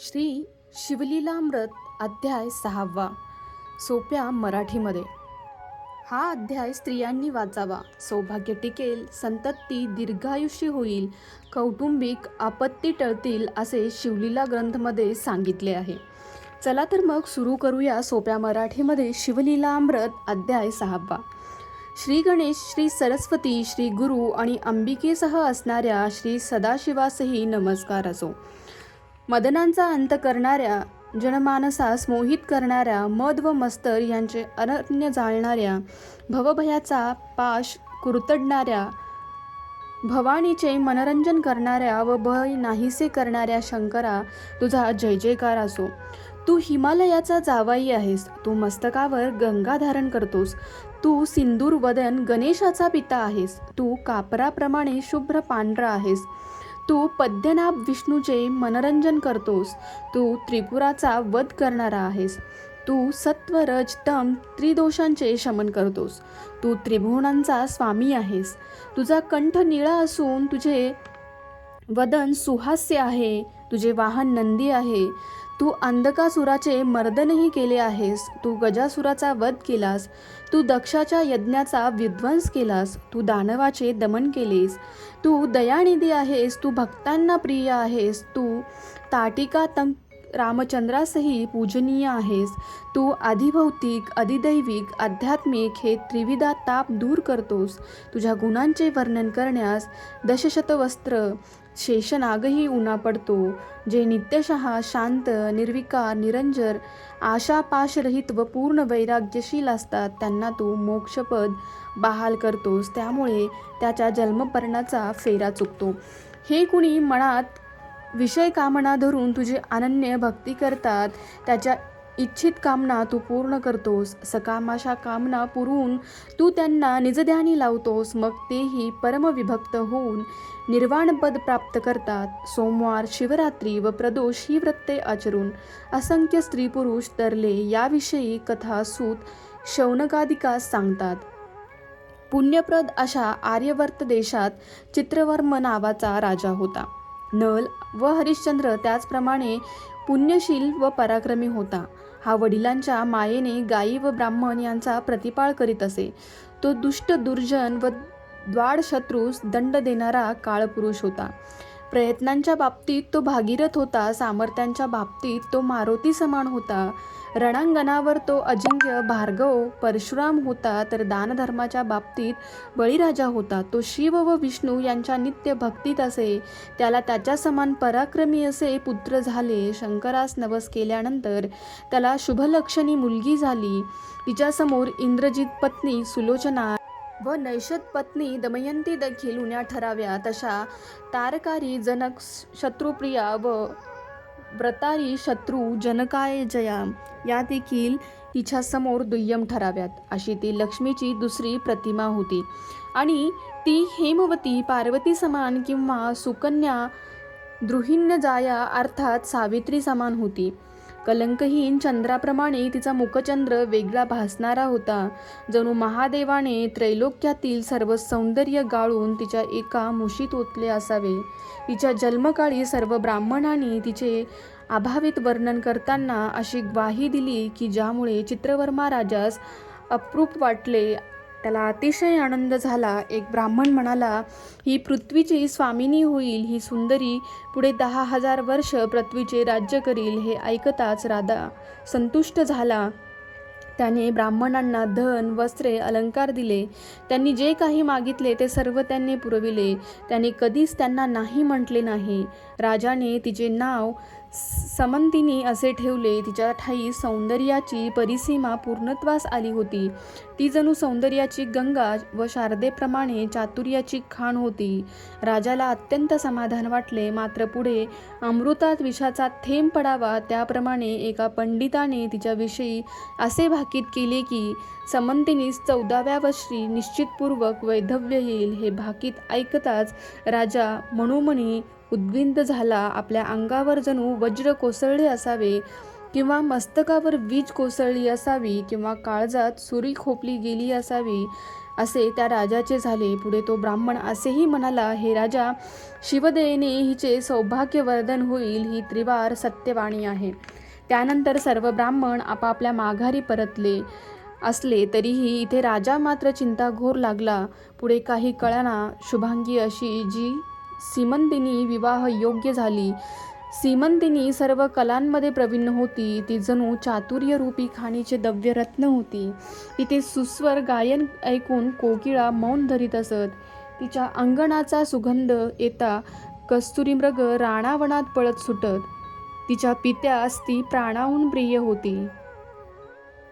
श्री शिवलीलामृत अध्याय 6वा. सोप्या मराठीमध्ये. हा अध्याय स्त्रियांनी वाचावा. सौभाग्य टिकेल, संतती दीर्घायुष्य होईल, कौटुंबिक आपत्ती टळतील असे शिवलीला ग्रंथमध्ये सांगितले आहे. चला तर मग सुरू करूया सोप्या मराठीमध्ये शिवलीलामृत अध्याय 6वा. श्री गणेश, श्री सरस्वती, श्री गुरु आणि अंबिकेसह असणाऱ्या श्री सदाशिवासही नमस्कार असो. मदनांचा अंत करणाऱ्या, जनमानसास मोहित करणाऱ्या, मद व मस्तर यांचे अरण्य जाळणाऱ्या, भवभयाचा पाश कुरतडणाऱ्या, भवानीचे मनोरंजन करणाऱ्या व भय नाहीसे करणाऱ्या शंकरा, तुझा जय जयकार असो. तू हिमालयाचा जावाई आहेस. तू मस्तकावर गंगा धारण करतोस. तू सिंदूर वदन गणेशाचा पिता आहेस. तू कापराप्रमाणे शुभ्र पांढरा आहेस. तू पद्मनाभ विष्णूचे मनोरंजन करतोस. तू त्रिपुराचा वध करणारा आहेस. तू सत्व रज तम त्रिदोषांचे शमन करतोस. तू त्रिभुवनांचा स्वामी आहेस. तुझा कंठ निळा असून तुझे वदन सुहास्य आहे. तुझे वाहन नंदी आहे. तू अंधकासुराचे मर्दनही केले आहेस. तू गजासुराचा वध केलास. तू दक्षाच्या यज्ञाचा विध्वंस केलास. तू दानवाचे दमन केलेस. तू दयानिधी आहेस. तू भक्तांना प्रिय आहेस. तू ताटिका रामचंद्रासही पूजनीय आहेस. तू अधिभौतिक, अधिदैविक, आध्यात्मिक हे त्रिविधा ताप दूर करतोस. तुझ्या गुणांचे वर्णन करण्यास दशशतवस्त्र शेषनागही उन्हा पडतो. जे नित्यशः शांत, निर्विकार, निरंजर, आशापाशरहित व पूर्ण वैराग्यशील असतात त्यांना तू मोक्षपद बहाल करतोस. त्यामुळे त्याच्या जन्मपर्णाचा फेरा चुकतो. हे कुणी मनात विषय कामना धरून तुझी अनन्य भक्ती करतात त्याच्या इच्छित कामना तू पूर्ण करतोस. सकामाशा कामना पुरवून तू त्यांना निजध्यानी लावतोस. मग तेही परमविभक्त होऊन निर्वाणपद प्राप्त करतात. सोमवार, शिवरात्री व प्रदोष ही व्रते आचरून असंख्य स्त्री पुरुष तरले. याविषयी कथा सूत शौनकादिकास सांगतात. पुण्यप्रद अशा आर्यवर्त देशात चित्रवर्म नावाचा राजा होता. नल व हरिश्चंद्र त्याचप्रमाणे पुण्यशील व पराक्रमी होता. हा वडिलांच्या मायेने गायी व ब्राह्मण यांचा प्रतिपाळ करीत असे. तो दुष्ट, दुर्जन व द्वाडशत्रूस दंड देणारा काळपुरुष होता. प्रयत्नांच्या बाबतीत तो भागीरथ होता. सामर्थ्यांच्या बाबतीत तो मारुती समान होता. रणांगणावर तो अजिंक्य भार्गव परशुराम होता. तर दानधर्माच्या बाबतीत बळीराजा होता. तो शिव व विष्णू यांच्या नित्य भक्तीत असे. त्याला त्याच्या समान पराक्रमी असे पुत्र झाले. शंकरास नवस केल्यानंतर त्याला शुभलक्षणी मुलगी झाली. तिच्यासमोर इंद्रजित पत्नी सुलोचना व नैषद पत्नी दमयंती देखील उण्या ठराव्या. तशा तारकारी जनक शत्रुप्रिया व व्रतारी शत्रू जनकायजया या देखील तिच्यासमोर दुय्यम ठराव्यात. अशी ती लक्ष्मीची दुसरी प्रतिमा होती आणि ती हेमवती, पार्वती समान किंवा सुकन्या द्रुहिण्यजाया अर्थात सावित्री समान होती. कलंकहीन चंद्राप्रमाणे तिचा मुखचंद्र वेगळा भासणारा होता. जणू महादेवाने त्रैलोक्यातील सर्व सौंदर्य गाळून तिच्या एका मुशीत ओतले असावे. तिच्या जन्मकाळी सर्व ब्राह्मणांनी तिचे अभावित वर्णन करताना अशी ग्वाही दिली की ज्यामुळे चित्रवर्मा राजास अप्रूप वाटले. त्याला अतिशय आनंद झाला. एक ब्राह्मण म्हणाला, ही पृथ्वीची स्वामिनी होईल. ही सुंदरी पुढे 10,000 वर्ष पृथ्वीचे राज्य करील. हे ऐकताच राजा संतुष्ट झाला. त्याने ब्राह्मणांना धन, वस्त्रे, अलंकार दिले. त्यांनी जे काही मागितले ते सर्व त्यांनी पुरविले. त्याने कधीच त्यांना नाही म्हटले नाही. राजाने तिचे नाव समंतिनी असे ठेवले. तिच्या ठाई सौंदर्याची परिसीमा पूर्णत्वास आली होती. ती जणू सौंदर्याची गंगा व शारदेप्रमाणे चातुर्याची खाण होती. राजाला अत्यंत समाधान वाटले. मात्र पुढे अमृतात विषाचा थेंब पडावा त्याप्रमाणे एका पंडिताने तिच्याविषयी असे भाकीत केले की समंतिनीस 14व्या वर्षी निश्चितपूर्वक वैधव्य येईल. हे भाकीत ऐकताच राजा मनोमनी उद्विग्न झाला. आपल्या अंगावर जणू वज्र कोसळले असावे किंवा मस्तकावर वीज कोसळली असावी किंवा काळजात सुरी खोपली गेली असावी असे त्या राजाचे झाले. पुढे तो ब्राह्मण असेही म्हणाला, हे राजा, शिवदयेने हिचे सौभाग्यवर्धन होईल, ही त्रिवार सत्यवाणी आहे. त्यानंतर सर्व ब्राह्मण आपापल्या माघारी परतले असले तरीही इथे राजा मात्र चिंताघोर लागला. पुढे काही कळना शुभांगी अशी जी सीमंतिनी विवाह योग्य झाली. सीमंतिनी सर्व कलांमध्ये प्रवीण होती. ती जणू चातुर्यरूपी खाणीचे दव्य रत्न होती. तिथे सुस्वर गायन ऐकून कोकिळा मौन धरीत असत. तिच्या अंगणाचा सुगंध येता कस्तुरीमृग राणावनात पळत सुटत. तिच्या पित्यास ती प्राणाहून प्रिय होती.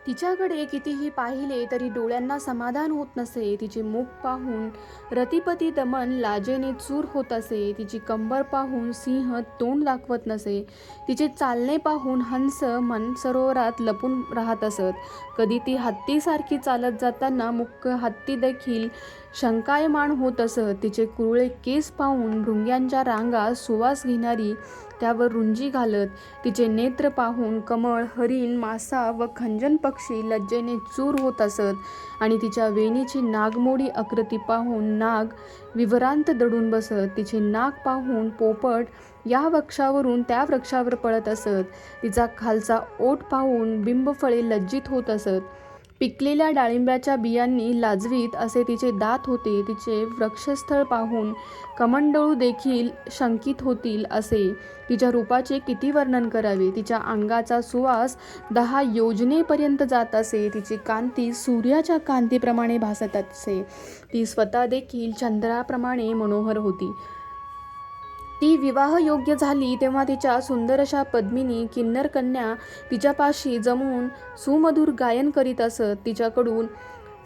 तिच्याकडे कितीही पाहिले तरी डोळ्यांना समाधान होत नसे. तिचे मुख पाहून रतिपती दमन लाजेने चूर होत असे. तिची कंबर पाहून सिंह तोंड दाखवत नसे. तिचे चालणे पाहून हंस मनसरोवरात लपून राहत असत. कधी ती हत्तीसारखी चालत जाताना मुख्य हत्ती देखील शंकायमान होत असत. तिचे कुरळे केस पाहून भृंग्यांच्या रांगा सुवास घेणारी त्यावर रुंजी घालत. तिचे नेत्र पाहून कमळ, हरिण, मासा व खंजन पक्षी लज्जेने चूर होत असत आणि तिच्या वेणीची नागमोडी आकृती पाहून नाग विवरांत दडून बसत. तिचे नाक पाहून पोपट या वृक्षावरून त्या वृक्षावर पळत असत. तिचा खालचा ओठ पाहून बिंबफळे लज्जित होत असत. पिकलेल्या डाळिंब्याच्या बियांनी लाजवीत असे तिचे दात होते. तिचे वक्षस्थळ पाहून कमंडळू देखील शंकित होतील असे. तिच्या रूपाचे किती वर्णन करावे. तिच्या अंगाचा सुवास 10 योजनेपर्यंत जात असे. तिची कांती सूर्याच्या कांतीप्रमाणे भासत असे. ती स्वतः देखील चंद्राप्रमाणे मनोहर होती. ती विवाह योग्य झाली तेव्हा तिच्या सुंदर अशा पद्मिनी किन्नर कन्या तिच्यापाशी जमून सुमधुर गायन करीत असत. तिच्याकडून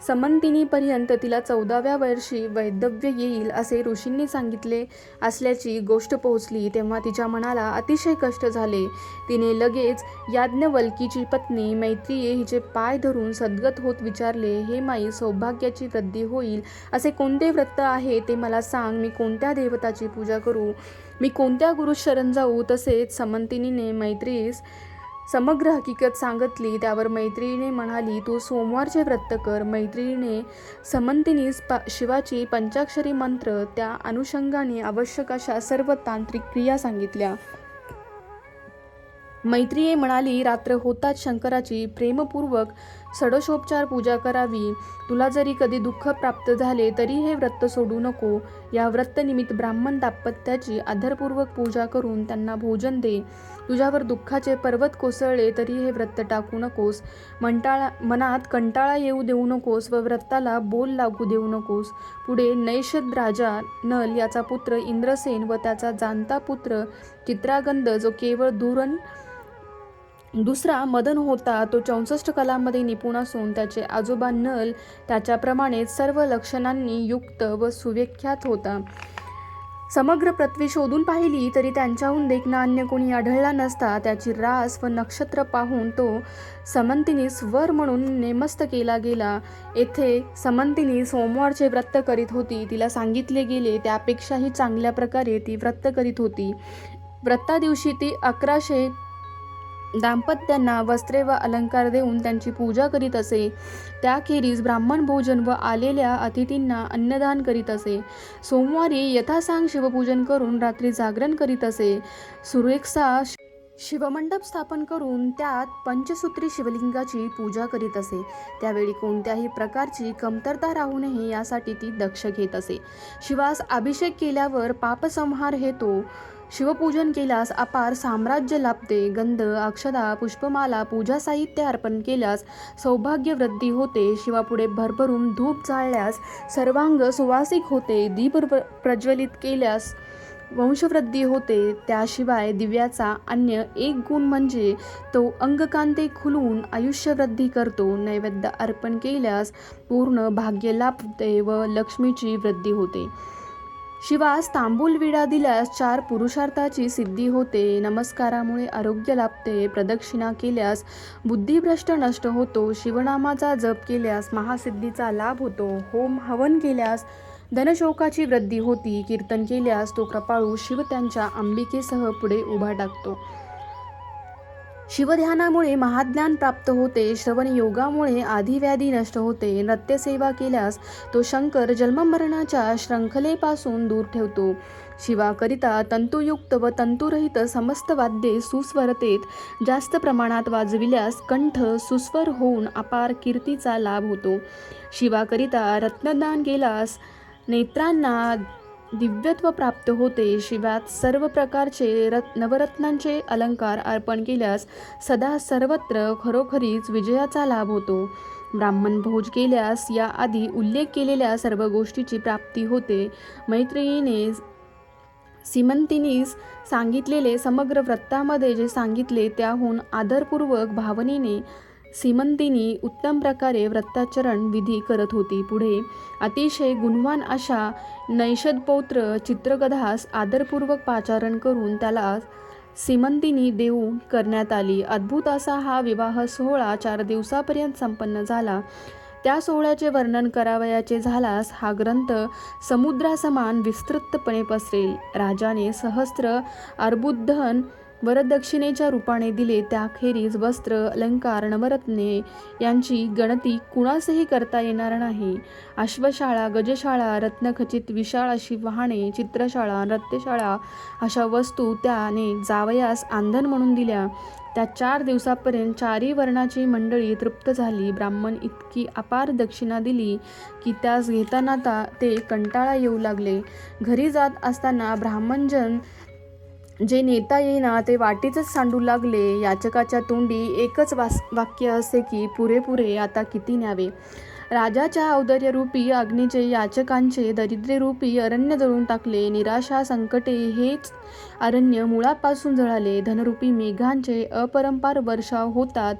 समंतिनीपर्यंत तिला 14व्या वर्षी वैधव्य येईल असे ऋषींनी सांगितले असल्याची गोष्ट पोहोचली. तेव्हा तिच्या मनाला अतिशय कष्ट झाले. तिने लगेच याज्ञवल्कीची पत्नी मैत्रिये हिचे पाय धरून सद्गत होत विचारले, हे माई, सौभाग्याची वृद्धी होईल असे कोणते व्रत आहे ते मला सांग. मी कोणत्या देवताची पूजा करू, मी कोणत्या गुरुस शरण जाऊ. तसेच समंतिनीने मैत्रीस समग्र हकीकत सांगितली. त्यावर मैत्रिणीने म्हणाली, तू सोमवारचे व्रत कर. मैत्रिणीने समंतिनीस शिवाची पंचाक्षरी मंत्र, त्या अनुषंगाने आवश्यक अशा सर्व तांत्रिक क्रिया सांगितल्या. मैत्रिये म्हणाली, रात्र होताच शंकराची प्रेमपूर्वक षोडशोपचार पूजा करावी. तुला जरी कधी दुःख प्राप्त झाले तरी हे व्रत सोडू नको. या व्रतनिमित्त ब्राह्मण दाम्पत्याची आदरपूर्वक पूजा करून त्यांना भोजन दे. तुझ्यावर दुःखाचे पर्वत कोसळले तरी हे व्रत टाकू नकोस. मनात कंटाळा येऊ देऊ नकोस व व्रताला बोल लागू देऊ नकोस. पुढे नैषद राजा नल याचा पुत्र इंद्रसेन व त्याचा जाणता पुत्र चित्रागंध, जो केवळ दुसरा मदन होता, तो 64 कलांमध्ये निपुण असून त्याचे आजोबा नल त्याच्याप्रमाणेच सर्व लक्षणांनी युक्त व सुविख्यात होता. समग्र पृथ्वी शोधून पाहिली तरी त्यांच्याहून देखणा अन्य कोणी आढळला नसता. त्याची रास व नक्षत्र पाहून तो समंतिनीस वर म्हणून नेमस्त केला गेला. येथे समंतिनी सोमवारचे व्रत करीत होती. तिला सांगितले गेले त्यापेक्षाही चांगल्या प्रकारे ती व्रत करीत होती. व्रता दिवशी ती 1100 दाम्पत्यांना वस्त्रे व अलंकार देऊन त्यांची पूजा करीत असे. त्याखेरीज ब्राह्मण भोजन व आलेल्या अतिथींना अन्नदान करीत असे. सोमवारी यथासांग शिवपूजन करून रात्री जागरण करीत असे. सुरेखसा शिवमंडप स्थापन करून त्यात पंचसूत्री शिवलिंगाची पूजा करीत असे. त्यावेळी कोणत्याही प्रकारची कमतरता राहू नये यासाठी ती दक्ष घेत असे. शिवास अभिषेक केल्यावर पापसंहार हेतो शिवपूजन केल्यास अपार साम्राज्य लाभते. गंध, अक्षदा, पुष्पमाला, पूजा साहित्य अर्पण केल्यास सौभाग्य वृद्धी होते. शिवापुढे भरभरून धूप जाळल्यास सर्वांग सुवासिक होते. दीप प्रज्वलित केल्यास वंशवृद्धी होते. त्याशिवाय दिव्याचा अन्य एक गुण म्हणजे तो अंगकांते खुलून आयुष्यवृद्धी करतो. नैवेद्य अर्पण केल्यास पूर्ण भाग्य लाभते व लक्ष्मीची वृद्धी होते. शिवास तांबूल विडा दिल्यास 4 पुरुषार्थाची सिद्धी होते. नमस्कारामुळे आरोग्य लाभते. प्रदक्षिणा केल्यास बुद्धिभ्रष्ट नष्ट होतो. शिवनामाचा जप केल्यास महासिद्धीचा लाभ होतो. होम हवन केल्यास धनशोकाची वृद्धी होती. कीर्तन केल्यास तो कृपाळू शिव त्यांच्या अंबिकेसह पुढे उभा टाकतो. शिवध्यानामुळे महाज्ञान प्राप्त होते. श्रवण योगामुळे आधिव्याधी नष्ट होते. नृत्यसेवा केल्यास तो शंकर जन्ममरणाच्या शृंखलेपासून दूर ठेवतो. शिवाकरिता तंतुयुक्त व तंतुरहित समस्त वाद्ये सुस्वरतेत जास्त प्रमाणात वाजविल्यास कंठ सुस्वर होऊन अपार कीर्तीचा लाभ होतो. शिवाकरिता रत्नदान केल्यास नेत्रांना दिव्यत्व प्राप्त होते. शिवात सर्व प्रकारचे नवरत्नांचे अलंकार अर्पण केल्यास सदा सर्वत्र खरोखरीच विजयाचा लाभ होतो. ब्राह्मण भोज केल्यास या आधी उल्लेख केलेल्या सर्व गोष्टीची प्राप्ती होते. मैत्रिणीने सीमंतिनीस सांगितलेले समग्र व्रतामध्ये जे सांगितले त्याहून आदरपूर्वक भावनेने सीमंतिनी उत्तम प्रकारे व्रताचरण विधी करत होती. पुढे अतिशय गुणवान अशा नैषधपौत्र चित्रगधास आदरपूर्वक पाचारण करून त्याला सीमंतिनी देऊन करण्यात आली. अद्भुत असा हा विवाह सोहळा 4 दिवसापर्यंत संपन्न झाला. त्या सोहळ्याचे वर्णन करावयाचे झाल्यास हा ग्रंथ समुद्रासमान विस्तृतपणे पसरेल. राजाने सहस्त्र अर्बुद्धन वरदक्षिणेच्या रूपाने दिले. त्याखेरीज वस्त्र, अलंकार, नवरत्ने यांची गणती कुणासही करता येणार नाही. अश्वशाळा, गजशाळा, रत्नखचित विशाळ अशी वाहने, चित्रशाळा, नृत्यशाळा अशा वस्तू त्याने जावयास आंधण म्हणून दिल्या. त्या 4 दिवसापर्यंत 4ही वर्णाची मंडळी तृप्त झाली. ब्राह्मण इतकी अपार दक्षिणा दिली की त्यास घेताना ते कंटाळा येऊ लागले. घरी जात असताना ब्राह्मणजन जे नेता येईना ते वाटेतच सांडू लागले. याचकाच्या तोंडी एकच वाक्य असे की पुरे आता किती न्यावे. राजाच्या औदार्यरूपी अग्नीचे याचकांचे दारिद्र्यरूपी अरण्य जळून टाकले. निराशा संकटे हेच अरण्य मुळापासून जळाले. धनरूपी मेघांचे अपरंपार वर्षाव होतात.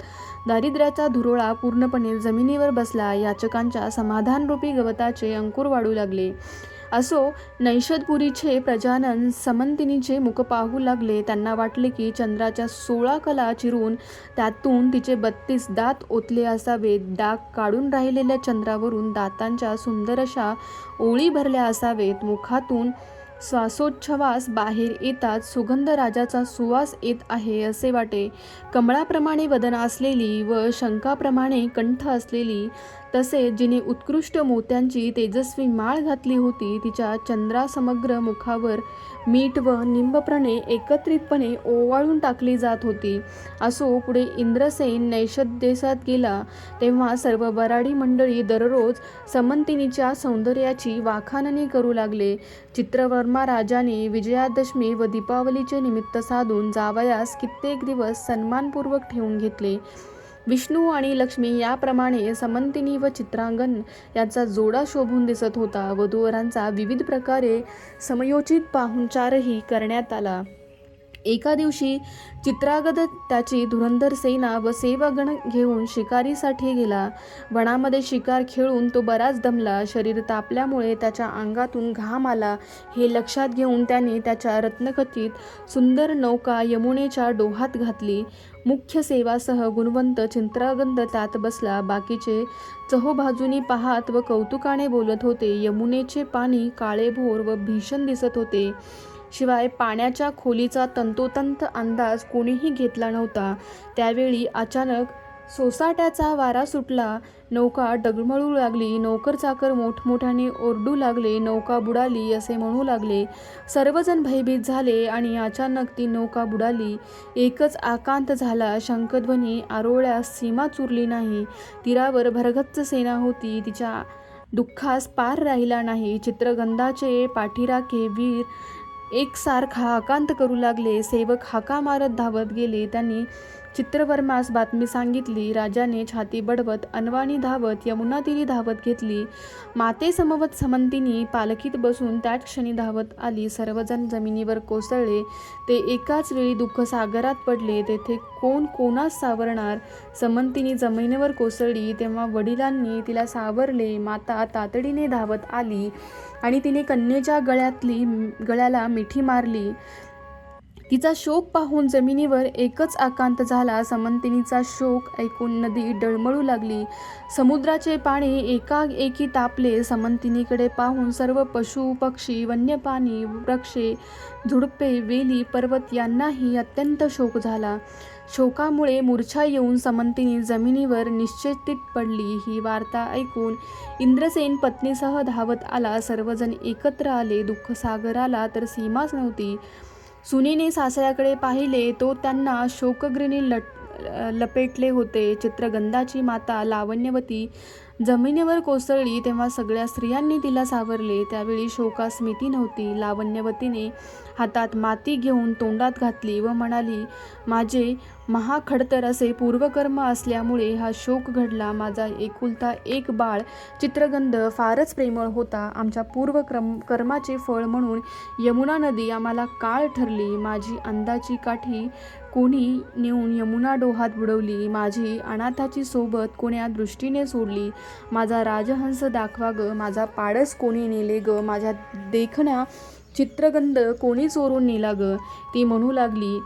दारिद्र्याचा धुरोळा पूर्णपणे जमिनीवर बसला. याचकांच्या समाधानरूपी गवताचे अंकुर वाढू लागले. असो नैषधपुरीचे प्रजानन समंतिनीचे मुख पाहू लागले. त्यांना वाटले की चंद्राच्या 16 कला चिरून त्यातून तिचे 32 दात ओतले असावेत. डाग काढून राहिलेल्या चंद्रावरून दातांच्या सुंदर अशा ओळी भरल्या असावेत. मुखातून श्वासोच्छवास बाहेर येतात. सुगंध राजाचा सुवास येत आहे असे वाटे. कमळाप्रमाणे वदन असलेली व शंखाप्रमाणे कंठ असलेली, तसेच जिने उत्कृष्ट मोत्यांची तेजस्वी माळ घातली होती, तिच्या चंद्रासमग्र मुखावर मीठ व निंबप्रणे एकत्रितपणे ओवाळून टाकली जात होती. असो पुढे इंद्रसेन नैषध देशात गेला तेव्हा सर्व वराडी मंडळी दररोज समंतिनीच्या सौंदर्याची वाखाणणी करू लागले. चित्रवर्मा राजाने विजयादशमी व दीपावलीचे निमित्त साधून जावयास कित्येक दिवस सन्मानपूर्वक ठेवून घेतले. विष्णू आणि लक्ष्मी याप्रमाणे समंतिनी व चित्रांगण यांचा जोडा शोभून दिसत होता. वधूवरांचा विविध प्रकारे समयोचित पाहुणचारही करण्यात आला. एका दिवशी चित्रागद त्याची धुरंधर सेना व सेवगण घेऊन शिकारीसाठी गेला. वनामध्ये शिकार खेळून तो बराच दमला. शरीर तापल्यामुळे त्याच्या अंगातून घाम आला. हे लक्षात घेऊन त्याने त्याच्या रत्नखचित सुंदर नौका यमुनेच्या डोहात घातली. मुख्य सेवासह गुणवंत चित्रागंध त्यात बसला. बाकीचे चहोबाजूनी पाहत व कौतुकाने बोलत होते. यमुनेचे पाणी काळेभोर व भीषण दिसत होते. शिवाय पाण्याच्या खोलीचा तंतोतंत अंदाज कोणीही घेतला नव्हता. त्यावेळी अचानक सोसाट्याचा वारा सुटला. नौका डगमळू लागली. नोकर-चाकर मोठमोठ्याने ओरडू लागले. नौका बुडाली असे म्हणू लागले. सर्वजण भयभीत झाले आणि अचानक ती नौका बुडाली. एकच आकांत झाला. शंखध्वनी आरोळ्यास सीमाच उरली नाही. तीरावर भरगच्च सेना होती. तिच्या दुःखास पार राहिला नाही. चित्रगंधाचे पाठीराखे वीर एकसारखा आकांत करू लागले. सेवक हाका मारत धावत गेले. त्यांनी चित्रवर्मास बातमी सांगितली. राजाने छाती बडवत अनवाणी धावत यमुना तीरी धावत घेतली. माते समवत समंतिनी पालखीत बसून त्याच क्षणी धावत आली. सर्वजण जमिनीवर कोसळले. ते एकाच वेळी दुःख सागरात पडले. तेथे कोण कोणास सावरणार. समंतिनी जमिनीवर कोसळली तेव्हा वडिलांनी तिला सावरले. माता तातडीने धावत आली आणि तिने कन्येच्या गळ्याला मिठी मारली. तिचा शोक पाहून जमिनीवर एकच आकांत झाला. समंतिनीचा शोक ऐकून नदी डळमळू लागली. समुद्राचे पाणी एकाएकी तापले. समंतिनीकडे पाहून सर्व पशु पक्षी, वन्यप्राणी, वृक्षे, झुडपे, वेली, पर्वत यांनाही अत्यंत शोक झाला. शोकामुळे मूर्छा येऊन समंतिनी जमिनीवर निश्चेष्टित पडली. ही वार्ता ऐकून इंद्रसेन पत्नीसह धावत आला. सर्वजण एकत्र आले. दुःखसागराला तर सीमाच नव्हती. सुनेने सासऱ्याकडे पाहिले तो त्यांना शोकग्रीने लपेटले होते. चित्रगंधाची माता लावण्यवती जमिनीवर कोसळली तेव्हा सगळ्या स्त्रियांनी तिला सावरले. त्यावेळी शोकास मिती नव्हती. लावण्यवतीने हातात माती घेऊन तोंडात घातली व म्हणाली, माझे महाखडतर असे पूर्वकर्म असल्यामुळे हा शोक घडला. माझा एकुलता एक बाळ चित्रगंध फारच प्रेमळ होता. आमच्या कर्माचे फळ म्हणून यमुना नदी आम्हाला काळ ठरली. माझी अंदाची काठी कोणी नेऊन यमुना डोहात बुडवली. माझी अनाथाची सोबत कोण्या दृष्टीने सोडली. माझा राजहंस दाखवा ग, माझा पाडस कोणी नेले ग, माझ्या देखण्या चित्रगंध कोणी चोरून नेला ग. ती म्हणू लागली,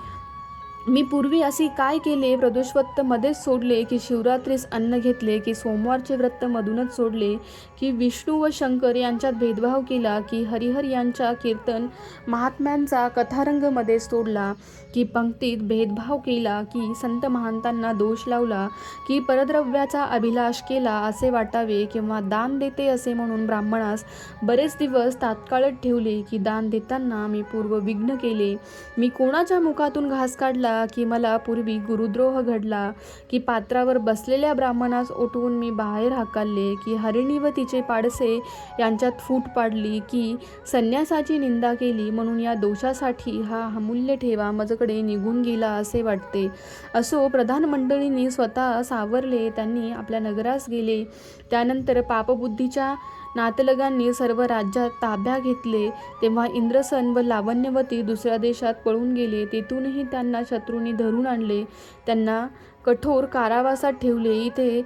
मी पूर्वी असे काय केले? प्रदोषव्रत मध्येच सोडले की शिवरात्रीस अन्न घेतले की सोमवारचे व्रत मधूनच सोडले की विष्णू व शंकर यांच्यात भेदभाव केला की हरिहर यांच्या कीर्तन महात्म्यांचा कथारंग मध्ये सोडला की पंक्तीत भेदभाव केला की संत महांतांना दोष लावला की परद्रव्याचा अभिलाष केला असे वाटावे किंवा दान देते असे म्हणून ब्राह्मणास बरेच दिवस तात्काळत ठेवले की दान देताना मी पूर्व विघ्न केले. मी कोणाच्या मुखातून घास काढला की मला पूर्वी गुरुद्रोह घडला की पात्रावर बसलेल्या ब्राह्मणास उठवून मी बाहेर हाकलले की हरिणी व तिचे पाडसे यांच्यात फूट पाडली की संन्यासाची निंदा केली. म्हणून या दोषासाठी हा अमूल्य ठेवा माझ्याकडे निघून गेला असे वाटते. असो, प्रधान मंडळींनी स्वतः सावरले. त्यांनी आपल्या नगरास गेले. त्यानंतर पापबुद्धीच्या नातलगांनी सर्व राज्यात ताब्या घेतले. तेव्हा इंद्रसन व लावण्यवती दुसऱ्या देशात पळून गेले. तेथूनही त्यांना शत्रूंनी धरून आणले. त्यांना कठोर कारावासात ठेवले. इथे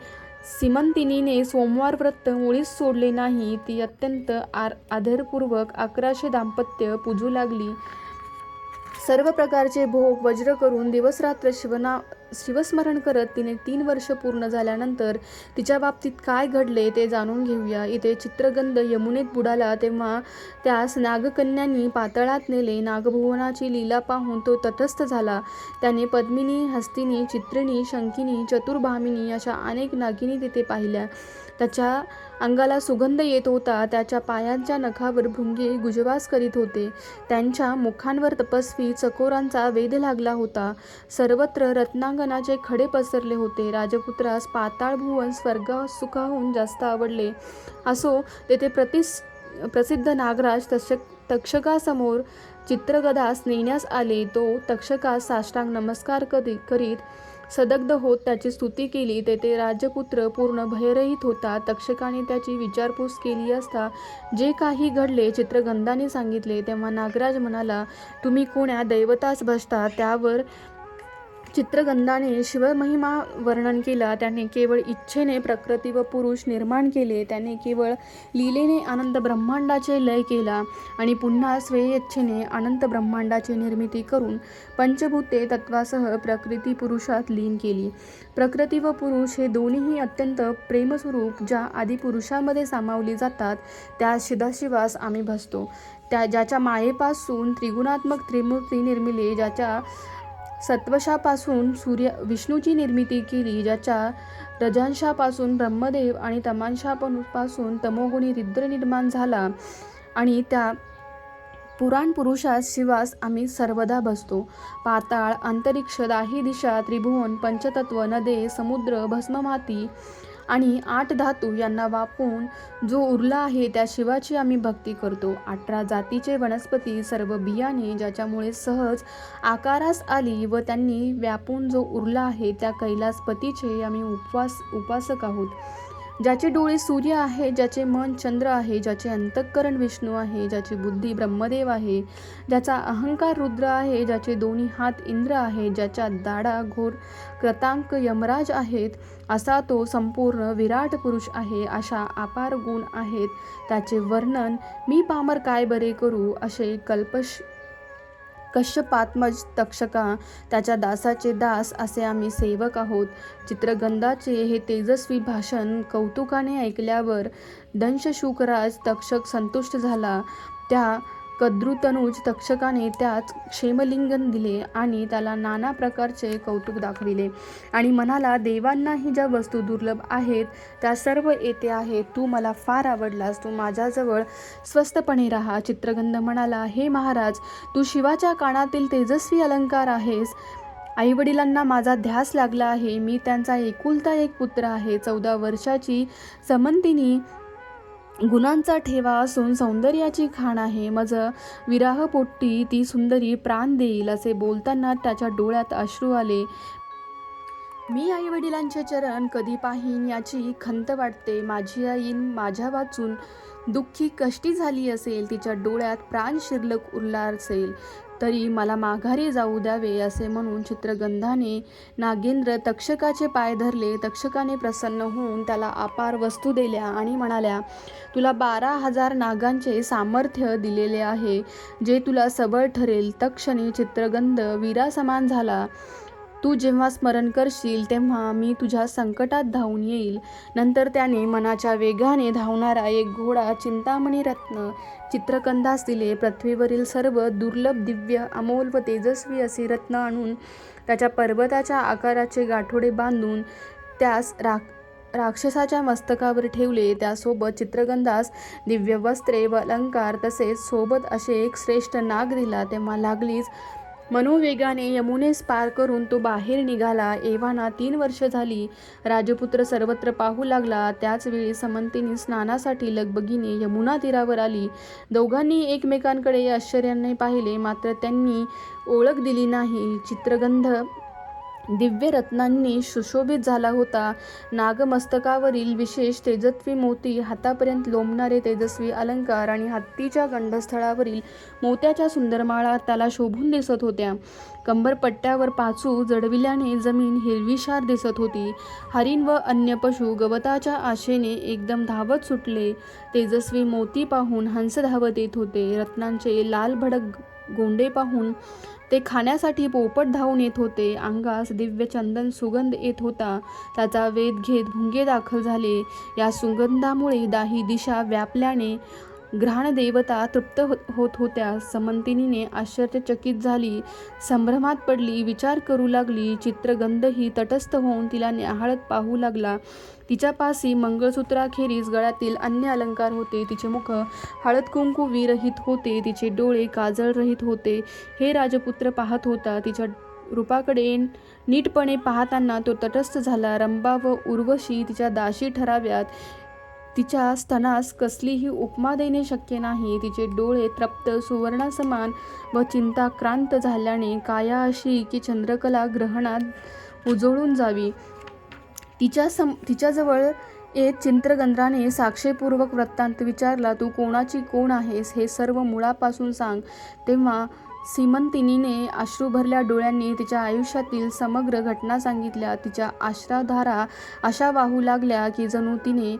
सीमंतिनीने सोमवार व्रत मुळीच सोडले नाही. ती अत्यंत आदरपूर्वक 1100 दाम्पत्य पूजू लागली. सर्व प्रकारचे भोग वज्र करून दिवसरात्र शिवस्मरण करत तिने 3 वर्ष पूर्ण झाल्यानंतर तिच्या बाबतीत काय घडले ते जाणून घेऊया. इथे चित्रगंध यमुनेत बुडाला तेव्हा त्यास नागकन्यांनी पाताळात नेले. नागभुवनाची लीला पाहून तो तटस्थ झाला. त्याने पद्मिनी, हस्तिनी, चित्रिणी, शंखिनी, चतुर्भामिनी अशा अनेक नागिनी तिथे पाहिल्या. त्याच्या अंगाला सुगंध येत होता. त्याच्या पायांच्या नखावर भृंगे गुजवास करीत होते. त्यांच्या मुखांवर तपस्वी चकोरांचा वेध लागला होता. सर्वत्र रत्नांगनाचे खडे पसरले होते. राजपुत्रास पाताळ भुवन स्वर्गसुखाहून जास्त आवडले. असो, तेथे प्रसिद्ध नागराज तक्षकासमोर चित्रगधास नेण्यास आले. तो तक्षकास साष्टांग नमस्कार करीत सदग्ध होत त्याची स्तुती केली. तेथे राजपुत्र पूर्ण भयरहित होता. तक्षकाने त्याची विचारपूस केली असता जे काही घडले चित्रगंधाने सांगितले. तेव्हा नागराज म्हणाला, तुम्ही कोण्या दैवतास भजता? त्यावर चित्रगंधाने शिवमहिमा वर्णन केला. त्याने केवळ इच्छेने प्रकृती व पुरुष निर्माण केले. त्याने केवळ लीलेने अनंत ब्रह्मांडाचे लय केला आणि पुन्हा स्वेच्छेने अनंत ब्रह्मांडाची निर्मिती करून पंचभूते तत्वासह प्रकृती पुरुषात लीन केली. प्रकृती व पुरुष हे दोन्हीही अत्यंत प्रेमस्वरूप ज्या आदिपुरुषामध्ये सामावली जातात त्या सदाशिवास आम्ही भजतो. ज्याच्या मायेपासून त्रिगुणात्मक त्रिमूर्ती निर्मिले, ज्याच्या सत्वशापासून विष्णूची निर्मिती केली, ज्याच्या रजांशापासून ब्रह्मदेव आणि तमांशापासून तमोगुणी रुद्र निर्माण झाला आणि त्या पुराण पुरुषास शिवास आम्ही सर्वदा भजतो. पाताळ, अंतरिक्ष, दाही दिशा, त्रिभुवन, पंचतत्व, नदे, समुद्र, भस्ममाती आणि 8 धातू यांना वापरून जो उरला आहे त्या शिवाची आम्ही भक्ती करतो. 18 जातीचे वनस्पती, सर्व बियाणे ज्याच्यामुळे सहज आकारास आली व त्यांनी व्यापून जो उरला आहे त्या कैलासपतीचे आम्ही उपासक आहोत. ज्याचे डोळे सूर्य आहे, ज्याचे मन चंद्र आहे, ज्याचे अंतःकरण विष्णू आहे, ज्याची बुद्धी ब्रह्मदेव आहे, ज्याचा अहंकार रुद्र आहे, ज्याचे दोन्ही हात इंद्र आहे, ज्याच्या दाढा घोर कृतांक यमराज आहेत, असा तो संपूर्ण विराट पुरुष आहे. अशा अपार गुण आहेत त्याचे वर्णन मी पामर काय बरे करू. असे कश्यपात्मज तक्षका, त्याच्या दासाचे दास असे आम्ही सेवक आहोत. चित्रगंधाचे हे तेजस्वी भाषण कौतुकाने ऐकल्यावर दंशशूकराज तक्षक संतुष्ट झाला. त्या कद्रुतनुज तक्षकाने त्याच क्षेमलिंगन दिले आणि त्याला नाना प्रकारचे कौतुक दाखविले आणि म्हणाला, देवांनाही ज्या वस्तू दुर्लभ आहेत त्या सर्व येथे आहेत. तू मला फार आवडलास, तू माझ्याजवळ स्वस्थपणे राहा. चित्रगंध म्हणाला, हे महाराज, तू शिवाच्या कानातील तेजस्वी अलंकार आहेस. आईवडिलांना माझा ध्यास लागला आहे. मी त्यांचा एकुलता एक पुत्र आहे. 14 वर्षाची समंतिनी गुणांचा ठेवा असून सौंदर्याची खाण आहे. मज विराहपोटी ती सुंदरी प्राण देईल. असे बोलताना त्याच्या डोळ्यात अश्रू आले. मी आईवडिलांचे चरण कधी पाहीन याची खंत वाटते. माझी आई माझ्या वाचून दुःखी कष्टी झाली असेल, तिच्या डोळ्यात प्राण शिल्लक उरला असेल तरी मला माघारी जाऊ द्यावे. असे म्हणून चित्रगंधाने नागेंद्र तक्षकाचे पाय धरले. तक्षकाने प्रसन्न होऊन त्याला अपार वस्तू दिल्या आणि म्हणाल्या, तुला 12,000 नागांचे सामर्थ्य दिलेले आहे, जे तुला सबळ ठरेल. तक्षणी चित्रगंध वीरासमान झाला. तू जेव्हा स्मरण करशील तेव्हा मी तुझ्या संकटात धावून येईल. नंतर त्याने मनाच्या वेगाने धावणारा एक घोडा चिंतामणी रत्न चित्रगंधास दिले. पृथ्वीवरील सर्व दुर्लभ, दिव्य, अमोल व तेजस्वी असे रत्न आणून त्याच्या पर्वताच्या आकाराचे गाठोडे बांधून त्यास राक्षसाच्या मस्तकावर ठेवले. त्यासोबत चित्रगंधास दिव्य वस्त्रे व अलंकार तसेच सोबत असे एक श्रेष्ठ नाग दिला. तेव्हा लागलीच मनोवेगाने यमुनेस पार करून तो बाहेर निघाला. एव्हाना 3 वर्ष झाली. राजपुत्र सर्वत्र पाहू लागला. त्याच वेळी समंतिनी स्नानासाठी लगबगीने यमुना तीरावर आली. दोघांनी एकमेकांकडे आश्चर्याने पाहिले, मात्र त्यांनी ओळख दिली नाही. चित्रगंध दिव्य रत्नांनी सुशोभित झाला होता. नागमस्तकावरील विशेष तेजस्वी मोती, हातापर्यंत लोंबणारे तेजस्वी अलंकार आणि हत्तीच्या गंडस्थळावरील मोत्याच्या सुंदर माळा त्याला शोभून दिसत होत्या. कंबरपट्ट्यावर पाचू जडविल्याने जमीन हिरवीशार दिसत होती. हरिण व अन्य पशु गवताच्या आशेने एकदम धावत सुटले. तेजस्वी मोती पाहून हंस धावत येत होते. रत्नांचे लाल भडक गोंडे पाहून ते खाण्यासाठी पोपट धावून येत होते. अंगास दिव्य चंदन सुगंध येत होता. त्याचा वेध घेत भुंगे दाखल झाले. या सुगंधामुळे दाही दिशा व्यापल्याने घ्राणदेवता तृप्त होत होत्या. समंतिनीने आश्चर्यचकित झाली, संभ्रमात पडली, विचार करू लागली. चित्रगंधही तटस्थ होऊन तिला न्याहाळत पाहू लागला. तिच्यापासी मंगळसूत्राखेरीज गळ्यातील अन्य अलंकार होते. तिचे मुख हळद कुंकू विरहित होते. तिचे डोळे काजळ रहित होते. हे राजपुत्र पाहत होता. तिच्या रूपाकडे नीटपणे पाहताना तो तटस्थ झाला. रंभा व उर्वशी तिच्या दासी ठराव्यात. तिच्या स्तनास कसलीही उपमा देणे शक्य नाही. तिचे डोळे तृप्त सुवर्णासमान व चिंताक्रांत झाल्याने काया अशी की चंद्रकला ग्रहणात उजळून जावी. तिच्याजवळ येत चित्रगंधाने साक्षेपूर्वक वृत्तांत विचारला. तू कोणाची कोण आहेस, हे सर्व मुळापासून सांग. तेव्हा सीमंतिनीने अश्रुभरल्या डोळ्यांनी तिच्या आयुष्यातील समग्र घटना सांगितल्या. तिच्या अश्रुधारा अशा वाहू लागल्या की जणू तिने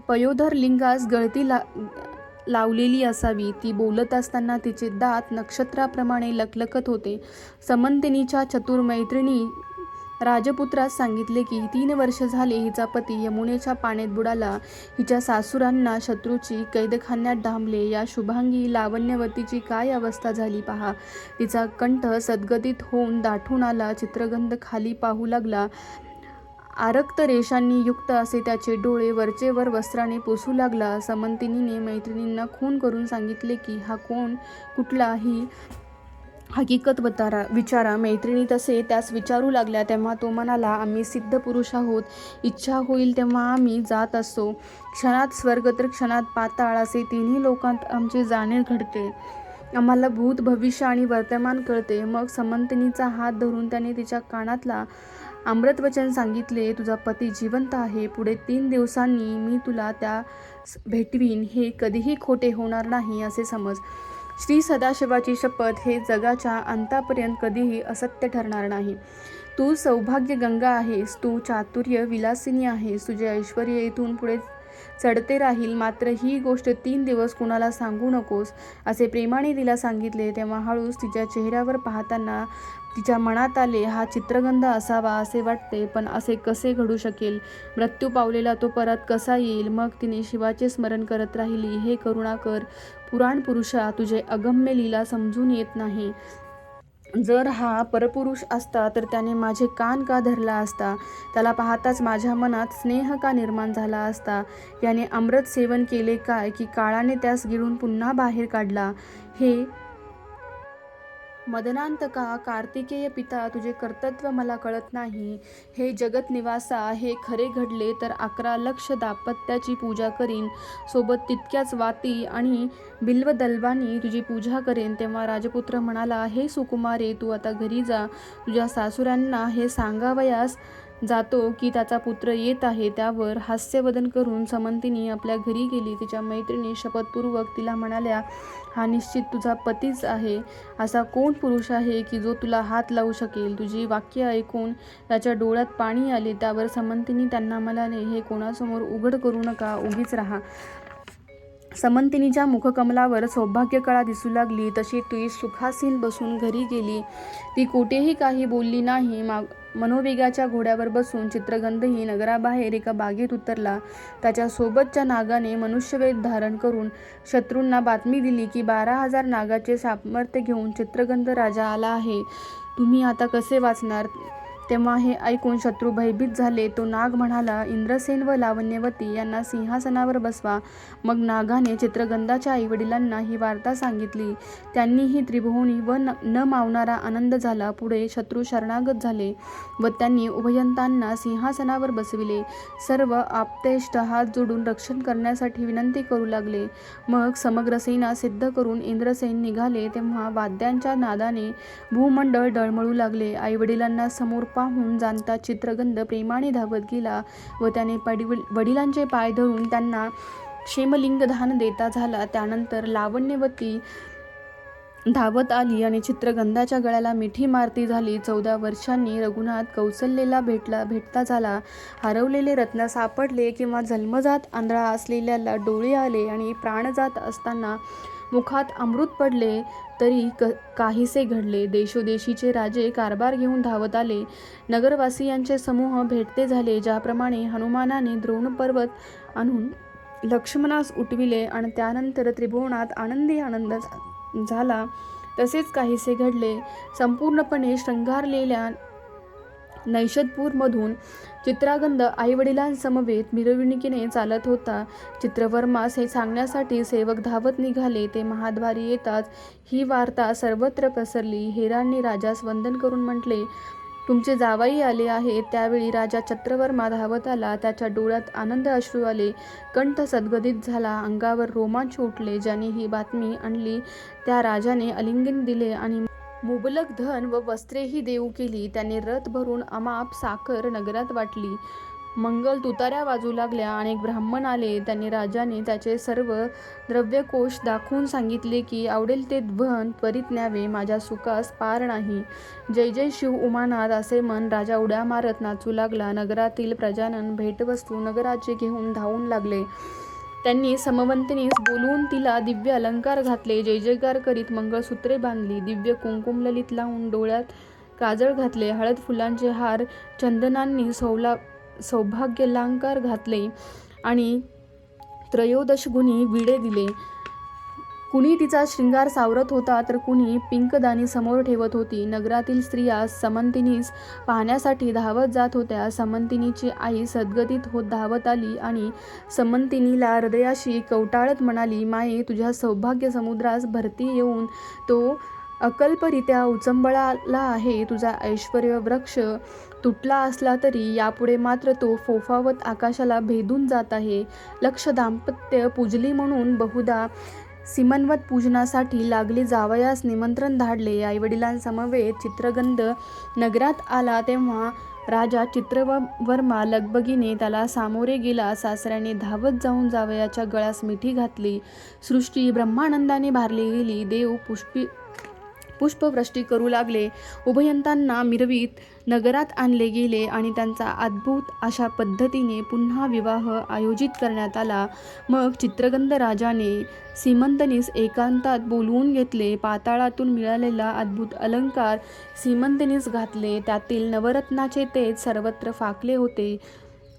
पयोधर लिंगास गळती लावलेली असावी. ती बोलत असताना तिचे दात नक्षत्राप्रमाणे लखलखत होते. समंतिनीच्या चतुर मैत्रिणी राजपुत्रास सांगितले की 3 वर्ष झाले हिचा पती यमुनेच्या पाण्यात बुडाला. हिच्या सासुरांना शत्रूची कैदखान्यात डांबले. या शुभांगी लावण्यवतीची काय अवस्था झाली पहा. तिचा कंठ सद्गतीत होऊन दाटून आला. चित्रगंध खाली पाहू लागला. आरक्त रेषांनी युक्त असे त्याचे डोळे वरचेवर वस्त्राने पुसू लागला. समंतिनीने मैत्रिणींना खून करून सांगितले की हा कोण, कुठला, ही हकीकत विचारा. मैत्रिणी तसे त्यास विचारू लागल्या. तेव्हा तो म्हणाला, आम्ही सिद्ध पुरुष आहोत. इच्छा होईल तेव्हा आम्ही जात असतो. क्षणात स्वर्ग तर क्षणात पाताळ असे तिन्ही लोकांत आमचे जाणे घडते. आम्हाला भूत, भविष्य आणि वर्तमान कळते. मग समंतिनीचा हात धरून त्याने तिच्या कानातला अमृतवचन सांगितले. तुझा पती जिवंत आहे. पुढे 3 दिवसांनी मी तुला त्यास भेटवीन. हे कधीही खोटे होणार नाही असे समज. श्री सदाशिवाची शपथ, हे जगाच्या अंतापर्यंत कधीही असत्य ठरणार नाही. तू सौभाग्य गंगा आहेस. तू चातुर्य विलासिनी आहेस. तुझे ऐश्वर्य इथून पुढे चढते राहील, मात्र ही गोष्ट 3 दिवस कुणाला सांगू नकोस असे प्रेमाने तिला सांगितले. तेव्हा हळूच तिच्या चेहऱ्यावर पाहताना तिच्या मनात आले, हा चित्रगंध असावा असे वाटते, पण असे कसे घडू शकेल? मृत्यू पावलेला तो परत कसा येईल? मग तिने शिवाचे स्मरण करत राहिली, हे करुणाकर पुराण पुरुषा, तुझे अगम्य लीला समजून येत नाही. जर हा परपुरुष असता तर त्याने माझे कान का धरला असता? त्याला पाहताच माझ्या मनात स्नेह का निर्माण झाला असता? याने अमृत सेवन केले काय, की काळाने त्यास गिळून पुन्हा बाहेर काढला? हे मदनांतका, कार्तिकेय पिता, तुझे कर्तृत्व मला कळत नाही. हे जगत निवासा, हे खरे घडले तर 11 लक्ष दाम्पत्याची पूजा करीन, सोबत तितक्याच वाती आणि बिल्वदलवानी तुझी पूजा करेन. तेव्हा राजपुत्र म्हणाला, हे सुकुमारे, तू आता घरी जा. तुझ्या सासुऱ्यांना हे सांगावयास जातो की त्याचा पुत्र येत आहे. त्यावर हास्यवदन करून समंतिनी आपल्या घरी गेली. तिच्या मैत्रिणी शपथपूर्वक तिला म्हणाल्या, हा निश्चित तुझा पतीच आहे. असा कोण पुरुष आहे की जो तुला हात लावू शकेल? तुझी वाक्य ऐकून त्याच्या डोळ्यात पाणी आले. त्यावर समंतिनी त्यांना म्हणाले, हे कोणासमोर उघड करू नका, उगीच राहा. समंतिनीच्या मुखकमलावर सौभाग्यकळा दिसू लागली. तशी ती सुखासीन बसून घरी गेली. ती कोठेही काही बोलली नाही. मनोवेगाच्या घोड्यावर बसून चित्रगंधही नगराबाहेर एका बागेत उतरला. त्याच्या सोबतच्या नागाने मनुष्यवेध धारण करून शत्रूंना बातमी दिली की 12,000 नागाचे सामर्थ्य घेऊन चित्रगंध राजा आला आहे. तुम्ही आता कसे वाचणार? तेव्हा हे ऐकून शत्रू भयभीत झाले. तो नाग म्हणाला, इंद्रसेन व लावण्यवती यांना सिंहासनावर बसवा. मग नागाने चित्रगंधाच्या आईवडिलांना ही वार्ता सांगितली. त्यांनीही त्रिभुवनी व न मावणारा आनंद झाला. पुढे शत्रू शरणागत झाले व त्यांनी उभयंतांना सिंहासनावर बसविले. सर्व आप्तेष्ट हात जोडून रक्षण करण्यासाठी विनंती करू लागले. मग समग्र सेना सिद्ध करून इंद्रसेन निघाले. तेव्हा वाद्यांच्या नादाने भूमंडळ डळमळू लागले. आईवडिलांना समोर पाहून जाणता चित्रगंध प्रेमाने धावत गेला व त्याने वडिलांचे पाय धरून त्यांना क्षेमलिंगदान देता झाला. त्यानंतर लावण्यवती धावत आली आणि चित्रगंधाच्या गळ्याला मिठी मारती झाली. 14 वर्षांनी रघुनाथ कौसल्येला भेटता झाला. हरवलेले रत्न सापडले किंवा जन्मजात आंधळा असलेल्याला डोळे आले आणि प्राण जात असताना मुखात अमृत पडले तरी काहीसे घडले. देशोदेशीचे राजे कारभार घेऊन धावत आले. नगरवासियांचे समूह भेटते झाले. ज्याप्रमाणे हनुमानाने द्रोणपर्वत आणून लक्ष्मणास उठविले आणि त्यानंतर त्रिभुवनात आनंदी आनंद झाला, तसेच काहीसे घडले. संपूर्णपणे शृंगारलेल्या नैषधपूरमधून चित्रागंध आईवडिलांसमवेत मिरवणुकीने चालत होता. चित्रवर्मास हे सांगण्यासाठी सेवक धावत निघाले. ते महाद्वारी येताच ही वार्ता सर्वत्र पसरली. हेरांनी राजास वंदन करून म्हटले, तुमचे जावई आले आहेत. त्यावेळी राजा चित्रवर्मा धावत आला. त्याच्या डोळ्यात आनंद अश्रू आले. कंठ सद्गदित झाला. अंगावर रोमांच उठले. ज्याने ही बातमी आणली त्या राजाने आलिंगन दिले आणि मुबलक धन व वस्त्रेही देऊ केली. त्याने रथ भरून अमाप साखर नगरात वाटली. मंगल तुताऱ्या वाजू लागल्या. अनेक ब्राह्मण आले. त्यांनी राजाने त्याचे सर्व द्रव्यकोश दाखवून सांगितले की आवडेल ते धन त्वरित न्यावे, माझ्या सुखास पार नाही. जय जय शिव उमानाथ असे मन राजा उड्या मारत नाचू लागला. नगरातील प्रजाजन भेटवस्तू नगराचे घेऊन धावून लागले. त्यांनी समवंतिनीस बोलवून तिला दिव्य अलंकार घातले. जय जयकार करीत मंगळसूत्रे बांधली. दिव्य कुंकुमललित लावून डोळ्यात काजळ घातले. हळद फुलांचे हार चंदनांनी सौभाग्यालंकार घातले आणि 13 गुणी विडे दिले. कुणी तिचा शृंगार सावरत होता तर कुणी पिंकदाणी समोर ठेवत होती. नगरातील स्त्रिया समंतिनीस पाहण्यासाठी धावत जात होत्या. समंतिनीची आई सद्गदित होत धावत आली आणि समंतिनीला हृदयाशी कवटाळत म्हणाली, माये, तुझ्या सौभाग्य समुद्रास भरती येऊन तो अकल्परित्या उचंबळाला आहे. तुझा ऐश्वर्य वृक्ष तुटला असला तरी यापुढे मात्र तो फोफावत आकाशाला भेदून जात आहे. लक्ष दाम्पत्य पूजली म्हणून बहुधा सिमनवत पूजनासाठी लागली जावयास निमंत्रण धाडले. आईवडिलांसमवेत चित्रगंध नगरात आला तेव्हा राजा चित्रवर्मा लगबगीने त्याला सामोरे गेला. सासऱ्याने धावत जाऊन जावयाच्या गळ्यास मिठी घातली. सृष्टी ब्रह्मानंदाने भारली गेली. देव पुष्पवृष्टी करू लागले. उभयंतांना मिरवीत नगरात आणले गेले आणि त्यांचा अद्भुत अशा पद्धतीने पुन्हा विवाह आयोजित करण्यात आला. मग चित्रगंध राजाने सीमंतनीस एकांतात बोलवून घेतले. पाताळातून मिळालेला अद्भुत अलंकार सीमंतनीस घातले. त्यातील नवरत्नाचे तेज सर्वत्र फाकले होते.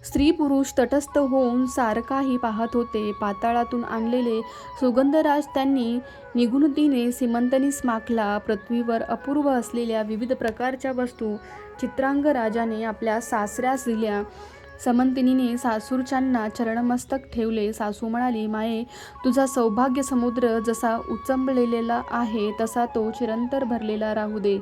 स्त्री पुरुष तटस्थ होऊन सारखाही पाहत होते. पाताळातून आणलेले सुगंधराज त्यांनी निगुणतीने सीमंतनीस माखला. पृथ्वीवर अपूर्व असलेल्या विविध प्रकारच्या वस्तू चित्रांग राजाने आपल्या सासऱ्यास दिल्या. समंतिनीने सासूरच्यांना चरणमस्तक ठेवले. सासू म्हणाली, माये, तुझा सौभाग्य समुद्र जसा उचंबलेला आहे तसा तो चिरंतर भरलेला राहू दे.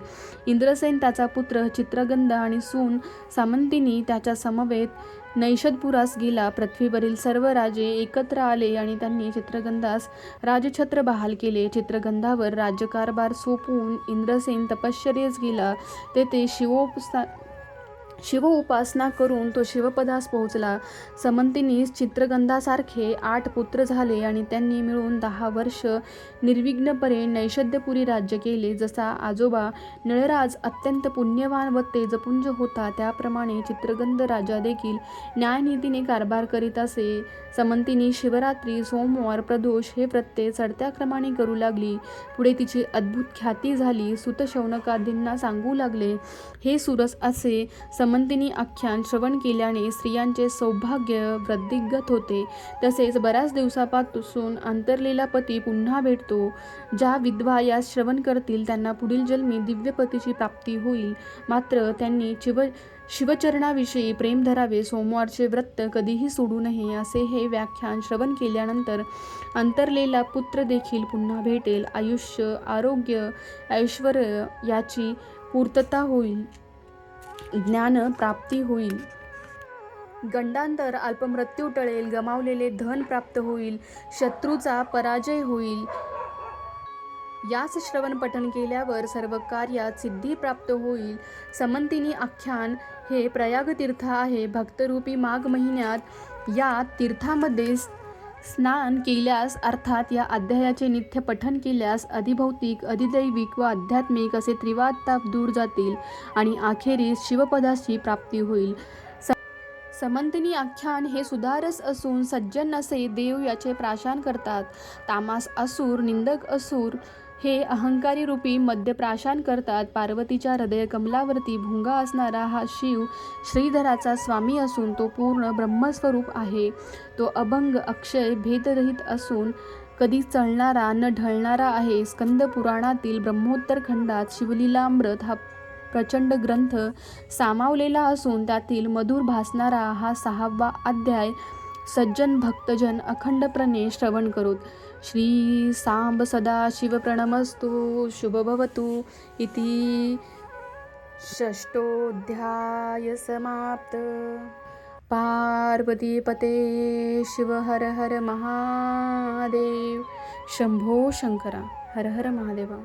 इंद्रसेन, त्याचा पुत्र चित्रगंध आणि सून समंतिनी त्याच्या समवेत नैषधपुरास गेला. पृथ्वीवरील सर्व राजे एकत्र आले आणि त्यांनी चित्रगंधास राजछत्र बहाल केले. चित्रगंधावर राज्यकारभार सोपवून इंद्रसेन तपश्चर्येस गेला. तेथे शिव उपासना करून तो शिवपदास पोहोचला. समंतिनीस चित्रगंधासारखे 8 पुत्र झाले आणि त्यांनी मिळून 10 वर्ष निर्विघ्नपणे नैषध्यपुरी राज्य केले. जसा आजोबा नळराज अत्यंत पुण्यवान व तेजपुंज होता, त्याप्रमाणे चित्रगंध राजा देखील न्यायनीतीने कारभार करीत असे. समंतिनी शिवरात्री, सोमवार, प्रदोष हे प्रत्यय चढत्या क्रमाने करू लागली. पुढे तिची अद्भुत ख्याती झाली. सूत शौनकादींना सांगू लागले. हे सुरस, असे समंतिनी आख्यान श्रवण केल्याने स्त्रियांचे सौभाग्य वृद्धिंगत होते. तसेच बऱ्याच दिवसापासून अंतरलेला पती पुन्हा भेटतो. ज्या विधवा यास श्रवण करतील त्यांना पुढील जन्मी दिव्यपतीची प्राप्ती होईल. मात्र त्यांनी शिवचरणाविषयी प्रेम धरावे. सोमवारचे व्रत कधीही सोडू नये. असे हे व्याख्यान श्रवण केल्यानंतर अंतरलेला पुत्र देखील पुन्हा भेटेल. आयुष्य, आरोग्य, ऐश्वर याची पूर्तता होईल. ज्ञान प्राप्ती होईल. गंडांतर, अल्पमृत्यू टळेल. गमावलेले धन प्राप्त होईल. शत्रूचा पराजय होईल. यास श्रवण पठण केल्यावर सर्व कार्यात सिद्धी प्राप्त होईल. समंतिनी आख्यान हे प्रयाग तीर्थ आहे. भक्तरूपी माघ महिन्यात या तीर्थामध्ये स्नान केल्यास, अर्थात या अध्यायाचे नित्य पठण केल्यास अधिभौतिक, अधिदैविक व आध्यात्मिक असे त्रिवाद ताप दूर जातील आणि अखेरीस शिवपदाची प्राप्ती होईल. समंतिनी आख्यान हे सुधारस असून सज्जन असे देव याचे प्राशन करतात. तामास असुर, निंदक असुर हे अहंकारी रूपी मद्य प्राशन करतात. पार्वतीच्या हृदय कमलावरती भुंगा असणारा हा शिव श्रीधराचा स्वामी असून तो पूर्ण ब्रह्मस्वरूप आहे. तो अभंग, अक्षय, भेदरहित असून कधी चलणारा न ढळणारा आहे. स्कंद पुराणातील ब्रह्मोत्तर खंडात शिवलीलामृत हा प्रचंड ग्रंथ सामावलेला असून त्यातील मधुर भासणारा हा 6वा अध्याय सज्जन भक्तजन अखंडपणे श्रवण करोत. श्री सांब सदा शिव प्रणमस्तु. शुभ भवतु इति षष्ठोऽध्याय समाप्त. पार्वतीपते शिव हर हर महादेव. शंभो शंकरा. हर हर महादेवा.